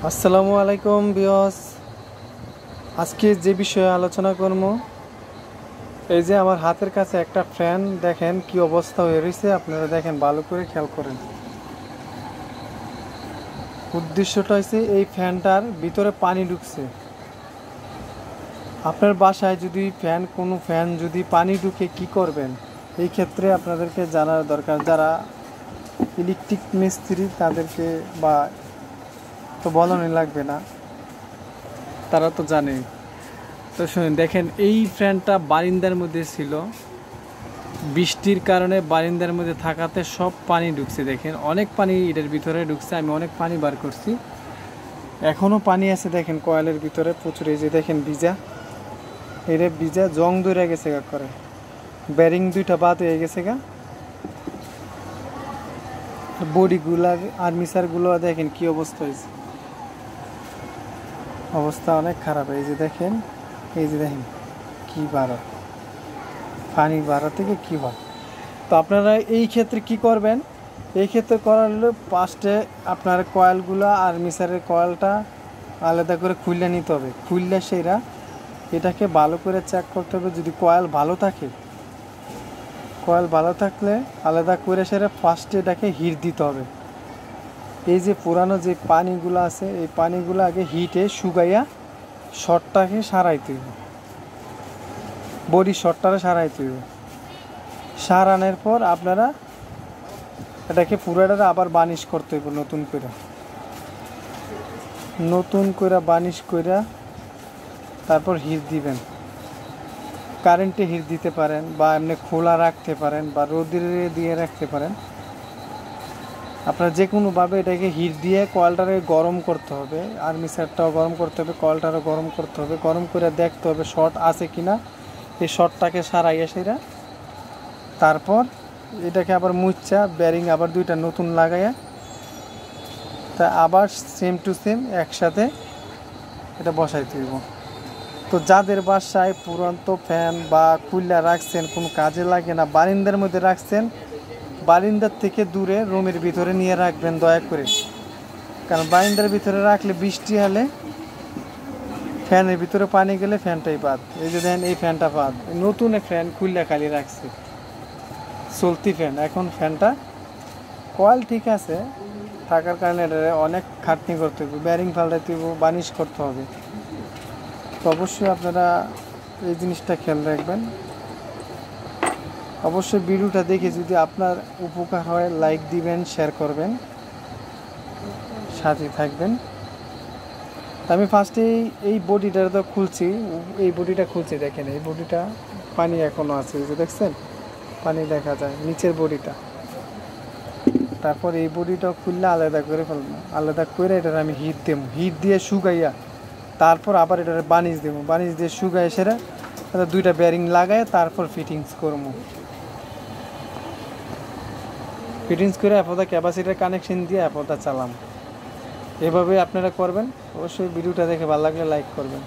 আসসালামু আলাইকুম বিয়স। আজকে যে বিষয়ে আলোচনা করব, এই যে আমার হাতের কাছে একটা ফ্যান, দেখেন কি অবস্থা হয়ে রয়েছে। আপনারা দেখেন, ভালো করে খেয়াল করেন। উদ্দেশ্যটা হচ্ছে এই ফ্যানটার ভিতরে পানি ঢুকছে। আপনার বাসায় যদি কোনো ফ্যান যদি পানি ঢুকে কি করবেন, এই ক্ষেত্রে আপনাদেরকে জানার দরকার। যারা ইলেকট্রিক মিস্ত্রি তাদেরকে বা তো বলানোই লাগবে না, তারা তো জানে। তো শুনুন, দেখেন এই ফ্যানটা বারিন্দার মধ্যে ছিল, বৃষ্টির কারণে বারিন্দার মধ্যে থাকাতে সব পানি ঢুকছে। দেখেন অনেক পানি এটার ভিতরে ঢুকছে, আমি অনেক পানি বার করছি, এখনও পানি আছে। দেখেন কয়েলের ভিতরে প্রচুর, এই যে দেখেন ভিজা, এটা ভিজা জং ধরে গেছে গা, করে ব্যারিং দুইটা বাদ হয়ে গেছে গা, বডিগুলা আর্মিসারগুলো দেখেন কি অবস্থা হয়েছে, অবস্থা অনেক খারাপ। এই যে দেখেন, এই যে দেখেন কি বাড়া, পানি বাড়া থেকে কি হয়। তো আপনারা এই ক্ষেত্রে কি করবেন, এই ক্ষেত্রে করার হলে ফার্স্টে আপনার কয়েলগুলো আর্মিসারের কয়েলটা আলাদা করে খুললে নিতে হবে। খুললে সেরা এটাকে ভালো করে চেক করতে হবে। যদি কয়েল ভালো থাকে, কয়েল ভালো থাকলে আলাদা করে সেরা ফার্স্টে এটাকে হিট দিতে হবে। এই যে পুরানো যে পানিগুলো আছে, এই পানিগুলো আগে হিটে শুকাইয়া শর্টটাকে সারাইতে হবে, বডি শর্টটারে সারাইতে হবে। সারানোর পর আপনারা এটাকে পুরাটা আবার বার্নিশ করতে হবে, নতুন করে বার্নিশ করে তারপর হিট দিবেন। কারেন্টে হিট দিতে পারেন, বা এমনি খোলা রাখতে পারেন, বা রোদে দিয়ে রাখতে পারেন। আপনার যে কোনোভাবে এটাকে হিট দিয়ে কয়েলটারে গরম করতে হবে, আর্মিসারটাও গরম করতে হবে, কয়েলটারও গরম করতে হবে। গরম করে দেখতে হবে শর্ট আছে কি না, এই শর্টটাকে সারাইয়া সেরা তারপর এটাকে আবার মুচ্ছা ব্যারিং আবার দুইটা নতুন লাগাইয়া, তা আবার সেম টু সেম একসাথে এটা বসাইতে হইব। তো যাদের বাসায় পুরন্ত ফ্যান বা কুলার রাখছেন, কোনো কাজে লাগে না, বারিন্দার মধ্যে রাখছেন, বারিন্দার থেকে দূরে রুমের ভিতরে নিয়ে রাখবেন দয়া করে। কারণ বারিন্দার ভিতরে রাখলে বৃষ্টি হলে ফ্যানের ভিতরে পানি গেলে ফ্যানটাই বাদ। এই যে দেখেন এই ফ্যানটা বাদ, নতুন ফ্যান খুললে খালি রাখছে, চলতি ফ্যান। এখন ফ্যানটা কয়েল ঠিক আছে থাকার কারণে এটা অনেক খাটনি করতে হবে, ব্যারিং পাল্টাইতে হবে, বার্নিশ করতে হবে। তো অবশ্যই আপনারা এই জিনিসটা খেয়াল রাখবেন। অবশ্যই ভিডিওটা দেখে যদি আপনার উপকার হয় লাইক দিবেন, শেয়ার করবেন, সাথে থাকবেন। আমি ফার্স্টে এই বডিটা তো খুলছি, এই বডিটা খুলছি, দেখেন এই বডিটা পানি এখনও আছে, এই যে দেখছেন পানি দেখা যায় নিচের বডিটা। তারপর এই বডিটা খুললে আলাদা করে ফেলবো, আলাদা করে এটার আমি হিট দেবো, হিট দিয়ে শুকাইয়া তারপর আবার এটার বার্নিশ দেবো, বার্নিশ দিয়ে শুকাইয়া সেরা দুইটা ব্যারিং লাগায় তারপর ফিটিংস করবো। ফিটিংস করে অ্যাপোদা ক্যাপাসিটার কানেকশন দিয়ে অ্যাপোদা চালাম। এভাবে আপনারা করবেন। অবশ্যই ভিডিওটা দেখে ভালো লাগলে লাইক করবেন।